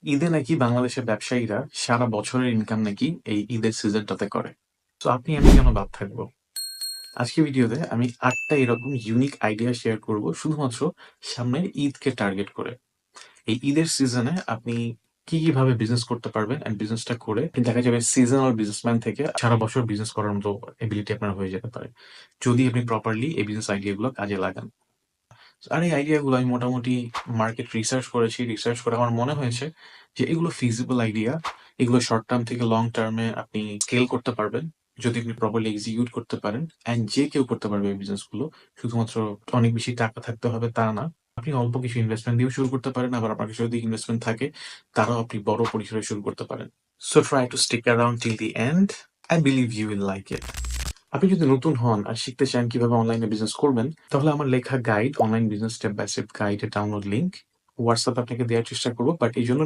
ঈদে নাকি বাংলাদেশের ব্যবসায়ীরা সারা বছরের ইনকাম নাকি এই ঈদের সিজনটাতে করে। তো আপনি আমি কেন বাদ থাকবো? আজকের ভিডিওতে আমি ৮টা এরকম ইউনিক আইডিয়া শেয়ার করব শুধুমাত্র সামনের ঈদকে টার্গেট করে। এই ঈদের সিজনে আপনি কি ভাবে বিজনেস করতে পারবেন এন্ড বিজনেসটা করে দেখা যাবে সিজনাল বিজনেসম্যান থেকে সারা বছর বিজনেস করার মতো এবিলিটি আপনার হয়ে যেতে পারে। যদি আপনি প্রপারলি এই বিজনেস আইডিয়া গুলো কাজে লাগান। আর এই আইডিয়াগুলো আমি মোটামুটি মার্কেট রিসার্চ করেছি। রিসার্চ করে আমার মনে হয়েছে যে এগুলো ফিজিবল আইডিয়া। এগুলো শর্ট টার্ম থেকে লং টার্মে আপনি স্কেল করতে পারবেন। যদি আপনি প্রপারলি এক্সিকিউট করতে পারেন অ্যান্ড যে কেউ করতে পারবে এই বিজনেসগুলো। শুধুমাত্র অনেক বেশি টাকা থাকতে হবে তা না। আপনি অল্প কিছু ইনভেস্টমেন্ট দিয়েও শুরু করতে পারেন। আবার আপনার কাছে যদি ইনভেস্টমেন্ট থাকে তারাও আপনি বড় পরিসরে শুরু করতে পারেন। So try to stick around till the end. I believe you will like it. আপনি যদি নতুন হন আর শিখতে চান কিভাবে অনলাইনে বিজনেস করবেন, তাহলে আমার লেখা guide online business step by step গাইডের ডাউনলোড লিংক হোয়াটসঅ্যাপ আপনাকে দেওয়ার চেষ্টা করবো। বাট এই জন্য